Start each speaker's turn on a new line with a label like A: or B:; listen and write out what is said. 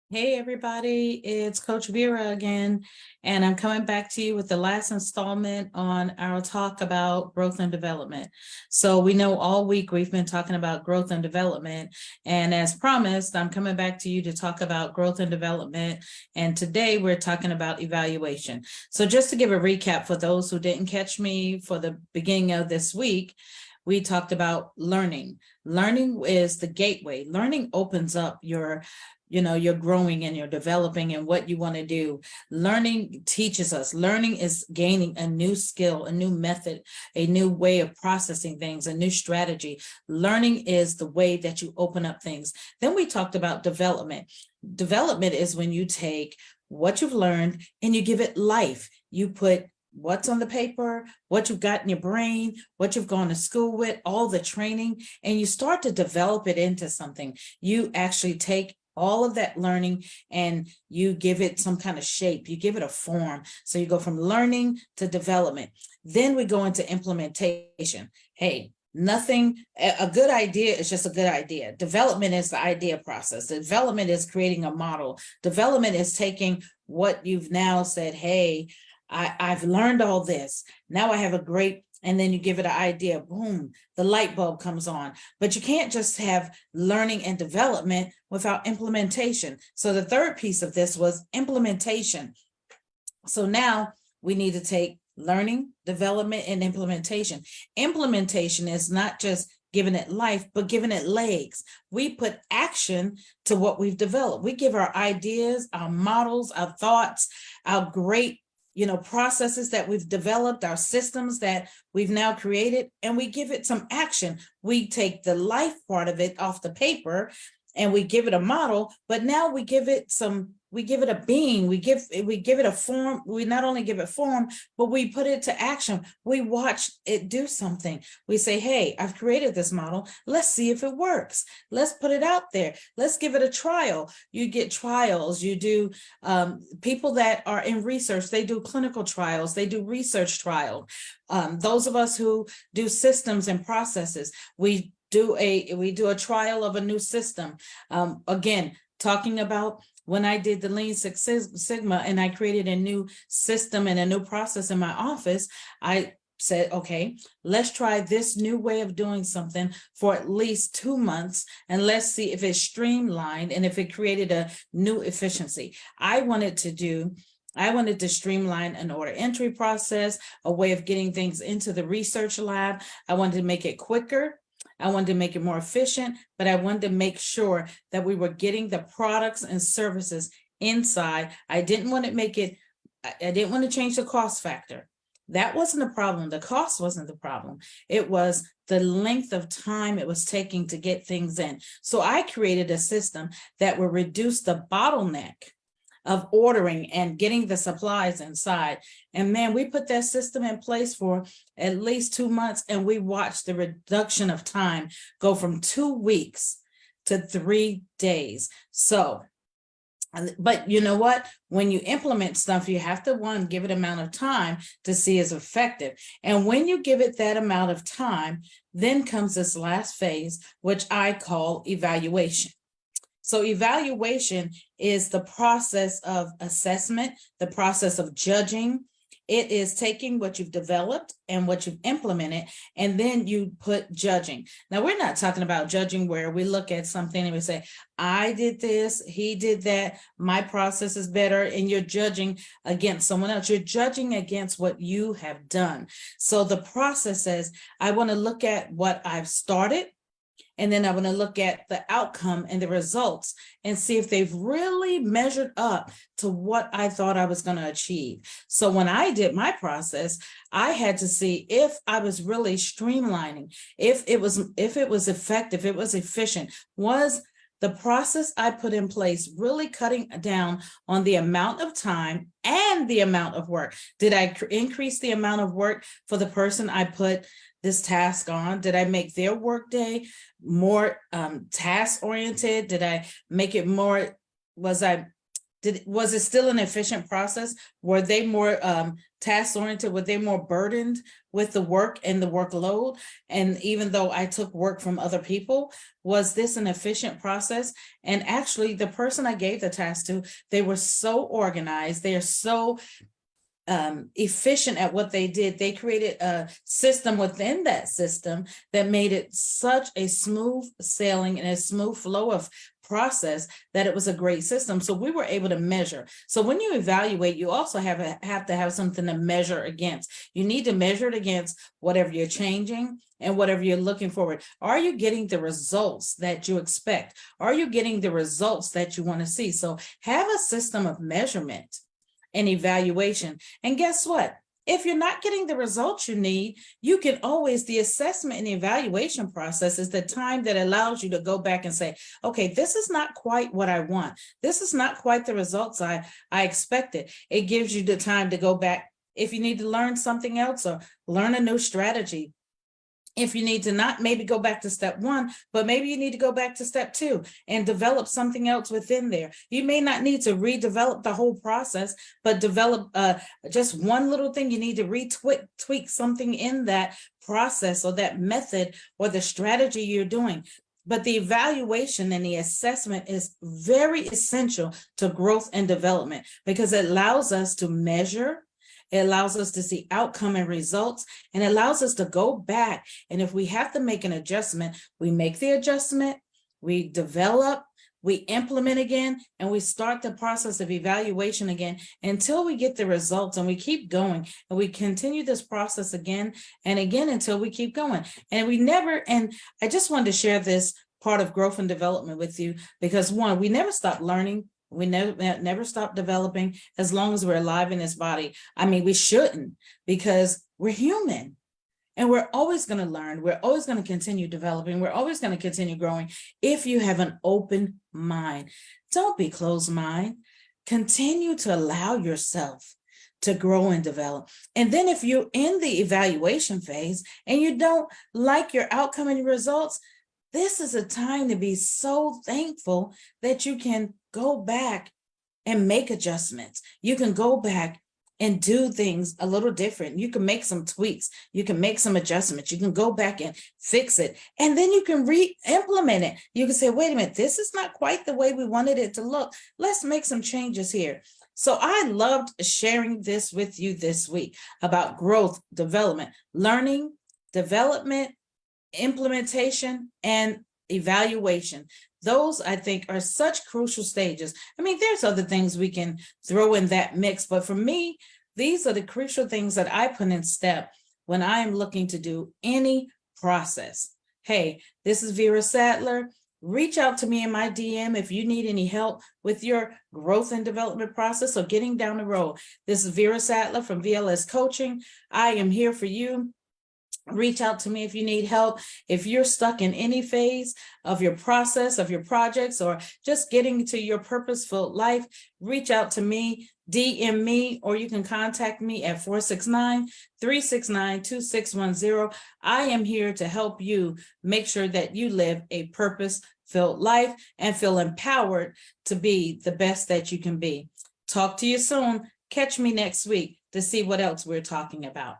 A: Hey everybody, it's Coach Vera again, and I'm coming back to you with the last installment on our talk about growth and development. So we know all week we've been talking about growth and development, and as promised, I'm coming back to you to talk about growth and development, and today we're talking about evaluation. So just to give a recap for those who didn't catch me for the beginning of this week, we talked about learning. Learning is the gateway. Learning opens up you're growing and you're developing and what you want to do. Learning teaches us. Learning is gaining a new skill, a new method, a new way of processing things, a new strategy. Learning is the way that you open up things. Then we talked about development. Development is when you take what you've learned and you give it life. You put what's on the paper, what you've got in your brain, what you've gone to school with, all the training, and you start to develop it into something. You actually take all of that learning and you give it some kind of shape, you give it a form. So you go from learning to development. Then we go into implementation. Hey, a good idea is just a good idea. Development is the idea process. Development is creating a model. Development is taking what you've now said, hey, I've learned all this. Now I have a great, and then you give it an idea, boom, the light bulb comes on. But you can't just have learning and development without implementation. So the third piece of this was implementation. So now we need to take learning, development, and implementation. Implementation is not just giving it life, but giving it legs. We put action to what we've developed. We give our ideas, our models, our thoughts, our great processes that we've developed, our systems that we've now created, and we give it some action. We take the life part of it off the paper and we give it a model, but now we give it a being, we give it a form. We not only give it form, but we put it to action. We watch it do something. We say, hey, I've created this model. Let's see if it works. Let's put it out there. Let's give it a trial. You get trials. You do people that are in research, they do clinical trials, they do research trials. Those of us who do systems and processes, we do a trial of a new system. Again, talking about when I did the Lean Six Sigma and I created a new system and a new process in my office, I said, okay, let's try this new way of doing something for at least 2 months, and let's see if it's streamlined and if it created a new efficiency. I wanted to streamline an order entry process, a way of getting things into the research lab. I wanted to make it quicker. I wanted to make it more efficient, but I wanted to make sure that we were getting the products and services inside. I didn't want to change the cost factor. That wasn't a problem. The cost wasn't the problem. It was the length of time it was taking to get things in. So I created a system that would reduce the bottleneck of ordering and getting the supplies inside. And man, we put that system in place for at least 2 months, and we watched the reduction of time go from 2 weeks to 3 days. So, but you know what? When you implement stuff, you have to, give it amount of time to see it's effective. And when you give it that amount of time, then comes this last phase, which I call evaluation. So evaluation is the process of assessment, the process of judging. It is taking what you've developed and what you've implemented, and then you put judging. Now, we're not talking about judging where we look at something and we say, I did this, he did that, my process is better, and you're judging against someone else. You're judging against what you have done. So the process says, I want to look at what I've started, and then I want to look at the outcome and the results and see if they've really measured up to what I thought I was going to achieve. So when I did my process, I had to see if I was really streamlining, if it was effective, it was efficient, was the process I put in place really cutting down on the amount of time and the amount of work. Did I increase the amount of work for the person I put this task on? Did I make their workday more task oriented? Did I make it more, Was it still an efficient process? Were they more task oriented? Were they more burdened with the work and the workload? And even though I took work from other people, was this an efficient process? And actually, the person I gave the task to, they were so organized. They are so efficient at what they did. They created a system within that system that made it such a smooth sailing and a smooth flow of process that it was a great system. So we were able to measure. So when you evaluate, you also have to have something to measure against. You need to measure it against whatever you're changing and whatever you're looking forward. Are you getting the results that you expect? Are you getting the results that you want to see? So have a system of measurement and evaluation. And guess what? If you're not getting the results you need, you can always, the assessment and evaluation process is the time that allows you to go back and say, okay, this is not quite what I want. This is not quite the results I expected. It gives you the time to go back. If you need to learn something else or learn a new strategy, if you need to not maybe go back to step one, but maybe you need to go back to step two and develop something else within there. You may not need to redevelop the whole process, but develop just one little thing. You need to tweak something in that process or that method or the strategy you're doing. But the evaluation and the assessment is very essential to growth and development because it allows us to measure. It allows us to see outcome and results, and it allows us to go back. And if we have to make an adjustment, we make the adjustment, we develop, we implement again, and we start the process of evaluation again until we get the results, and we keep going. And we continue this process again and again until we keep going. And I just wanted to share this part of growth and development with you because one, we never stop learning. We never stop developing as long as we're alive in this body. I mean, we shouldn't because we're human and we're always going to learn. We're always going to continue developing. We're always going to continue growing if you have an open mind. Don't be closed mind. Continue to allow yourself to grow and develop. And then if you're in the evaluation phase and you don't like your outcome and your results, this is a time to be so thankful that you can go back and make adjustments. You can go back and do things a little different. You can make some tweaks. You can make some adjustments. You can go back and fix it. And then you can re-implement it. You can say, wait a minute, this is not quite the way we wanted it to look. Let's make some changes here. So I loved sharing this with you this week about growth, development, learning, development, implementation, and evaluation. Those, I think, are such crucial stages. I mean, there's other things we can throw in that mix, but for me, these are the crucial things that I put in step when I am looking to do any process. Hey, this is Vera Sadler. Reach out to me in my DM if you need any help with your growth and development process or getting down the road. This is Vera Sadler from VLS Coaching. I am here for you. Reach out to me if you need help. If you're stuck in any phase of your process, of your projects, or just getting to your purposeful life, reach out to me, DM me, or you can contact me at 469-369-2610. I am here to help you make sure that you live a purpose-filled life and feel empowered to be the best that you can be. Talk to you soon. Catch me next week to see what else we're talking about.